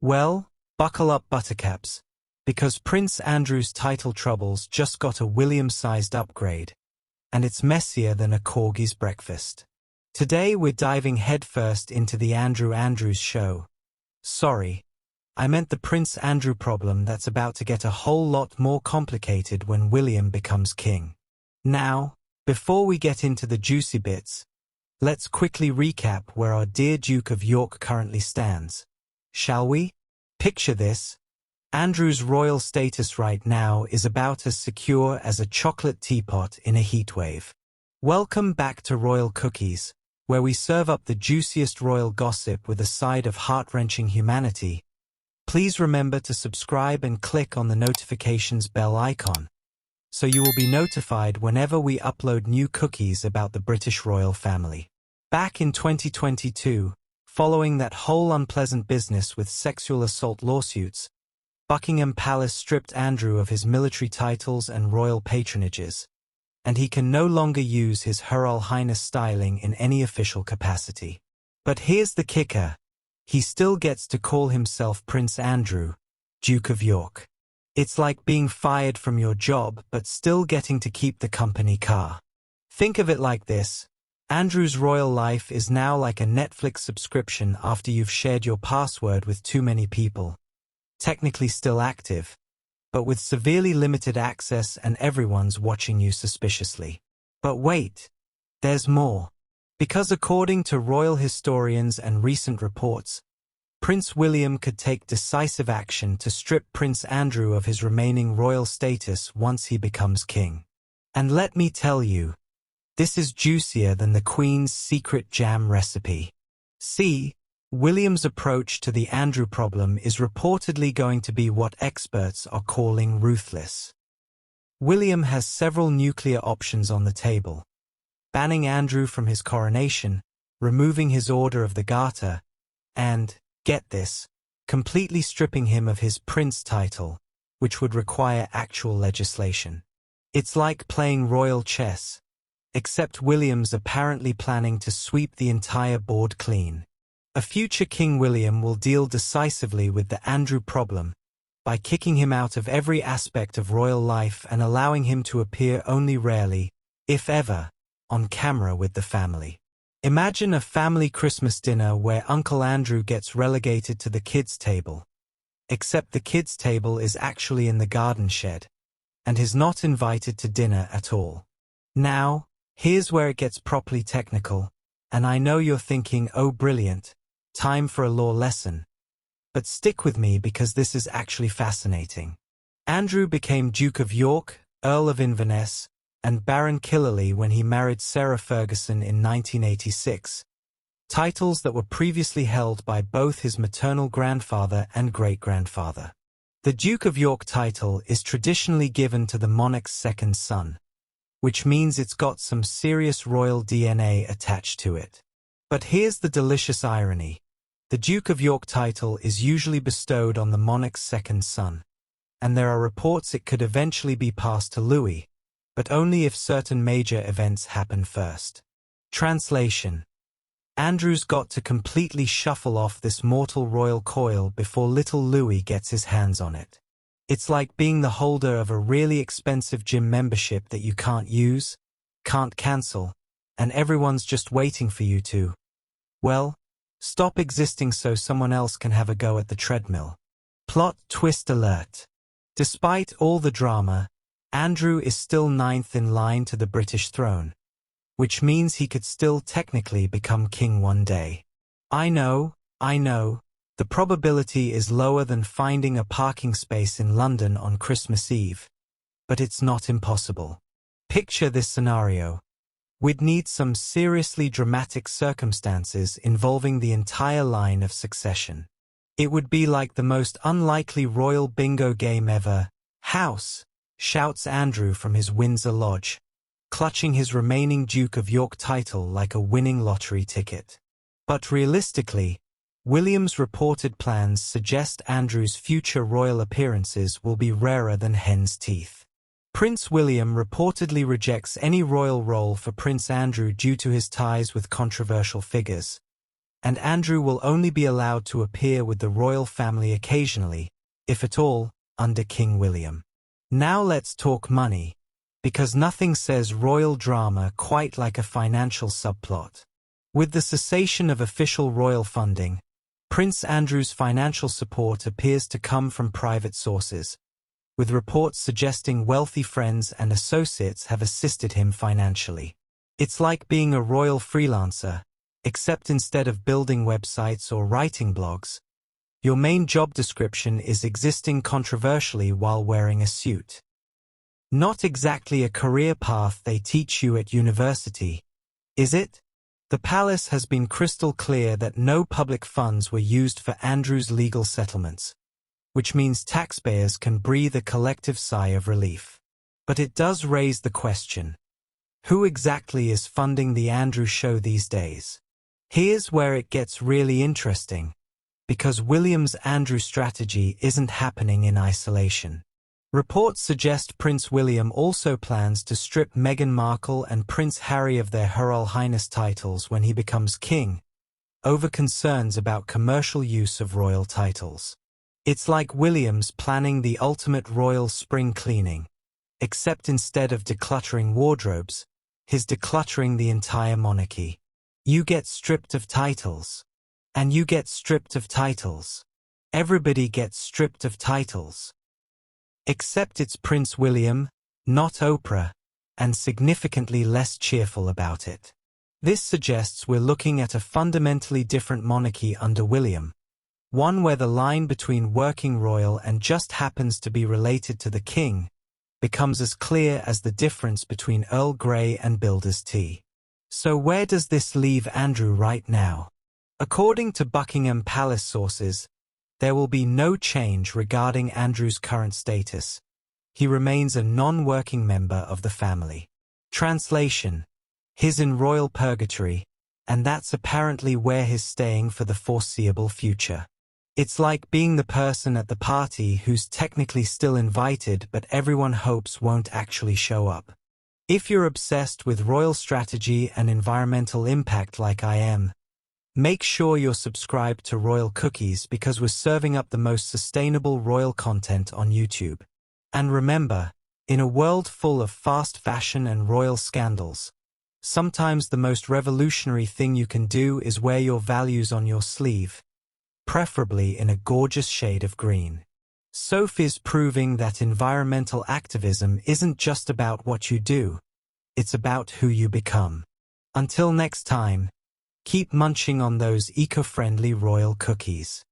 Well, buckle up, buttercups, because Prince Andrew's title troubles just got a William-sized upgrade, and it's messier than a corgi's breakfast. Today we're diving headfirst into the Andrews show. Sorry, I meant the Prince Andrew problem that's about to get a whole lot more complicated when William becomes king. Now, before we get into the juicy bits, let's quickly recap where our dear Duke of York currently stands. Shall we? Picture this. Andrew's royal status right now is about as secure as a chocolate teapot in a heatwave. Welcome back to Royal Cookies, where we serve up the juiciest royal gossip with a side of heart-wrenching humanity. Please remember to subscribe and click on the notifications bell icon, so you will be notified whenever we upload new cookies about the British royal family. Back in 2022, following that whole unpleasant business with sexual assault lawsuits, Buckingham Palace stripped Andrew of his military titles and royal patronages, and he can no longer use his Her Royal Highness styling in any official capacity. But here's the kicker. He still gets to call himself Prince Andrew, Duke of York. It's like being fired from your job but still getting to keep the company car. Think of it like this. Andrew's royal life is now like a Netflix subscription after you've shared your password with too many people. Technically still active, but with severely limited access and everyone's watching you suspiciously. But wait, there's more. Because according to royal historians and recent reports, Prince William could take decisive action to strip Prince Andrew of his remaining royal status once he becomes king. And let me tell you, this is juicier than the Queen's secret jam recipe. See, William's approach to the Andrew problem is reportedly going to be what experts are calling ruthless. William has several nuclear options on the table: banning Andrew from his coronation, removing his Order of the Garter, and, get this, completely stripping him of his prince title, which would require actual legislation. It's like playing royal chess, except William's apparently planning to sweep the entire board clean. A future King William will deal decisively with the Andrew problem by kicking him out of every aspect of royal life and allowing him to appear only rarely, if ever, on camera with the family. Imagine a family Christmas dinner where Uncle Andrew gets relegated to the kids' table, except the kids' table is actually in the garden shed, and is not invited to dinner at all. Now, here's where it gets properly technical, and I know you're thinking, oh brilliant, time for a law lesson. But stick with me because this is actually fascinating. Andrew became Duke of York, Earl of Inverness, and Baron Killerley when he married Sarah Ferguson in 1986, titles that were previously held by both his maternal grandfather and great-grandfather. The Duke of York title is traditionally given to the monarch's second son, which means it's got some serious royal DNA attached to it. But here's the delicious irony. The Duke of York title is usually bestowed on the monarch's second son, and there are reports it could eventually be passed to Louis, but only if certain major events happen first. Translation: Andrew's got to completely shuffle off this mortal royal coil before little Louis gets his hands on it. It's like being the holder of a really expensive gym membership that you can't use, can't cancel, and everyone's just waiting for you to, well, stop existing so someone else can have a go at the treadmill. Plot twist alert. Despite all the drama, Andrew is still ninth in line to the British throne, which means he could still technically become king one day. I know, the probability is lower than finding a parking space in London on Christmas Eve, but it's not impossible. Picture this scenario. We'd need some seriously dramatic circumstances involving the entire line of succession. It would be like the most unlikely royal bingo game ever. House, shouts Andrew from his Windsor lodge, clutching his remaining Duke of York title like a winning lottery ticket. But realistically, William's reported plans suggest Andrew's future royal appearances will be rarer than hen's teeth. Prince William reportedly rejects any royal role for Prince Andrew due to his ties with controversial figures, and Andrew will only be allowed to appear with the royal family occasionally, if at all, under King William. Now let's talk money, because nothing says royal drama quite like a financial subplot. With the cessation of official royal funding, Prince Andrew's financial support appears to come from private sources, with reports suggesting wealthy friends and associates have assisted him financially. It's like being a royal freelancer, except instead of building websites or writing blogs, your main job description is existing controversially while wearing a suit. Not exactly a career path they teach you at university, is it? The palace has been crystal clear that no public funds were used for Andrew's legal settlements, which means taxpayers can breathe a collective sigh of relief. But it does raise the question, who exactly is funding the Andrew show these days? Here's where it gets really interesting, because William's Andrew strategy isn't happening in isolation. Reports suggest Prince William also plans to strip Meghan Markle and Prince Harry of their Her Royal Highness titles when he becomes king, over concerns about commercial use of royal titles. It's like William's planning the ultimate royal spring cleaning, except instead of decluttering wardrobes, he's decluttering the entire monarchy. You get stripped of titles. And you get stripped of titles. Everybody gets stripped of titles. Except it's Prince William, not Oprah, and significantly less cheerful about it. This suggests we're looking at a fundamentally different monarchy under William, one where the line between working royal and just happens to be related to the king becomes as clear as the difference between Earl Grey and Builder's tea. So where does this leave Andrew right now? According to Buckingham Palace sources, there will be no change regarding Andrew's current status. He remains a non-working member of the family. Translation: he's in royal purgatory, and that's apparently where he's staying for the foreseeable future. It's like being the person at the party who's technically still invited but everyone hopes won't actually show up. If you're obsessed with royal strategy and environmental impact like I am, make sure you're subscribed to Royal Cookies because we're serving up the most sustainable royal content on YouTube. And remember, in a world full of fast fashion and royal scandals, sometimes the most revolutionary thing you can do is wear your values on your sleeve, preferably in a gorgeous shade of green. Sophie's proving that environmental activism isn't just about what you do, it's about who you become. Until next time, keep munching on those eco-friendly royal cookies.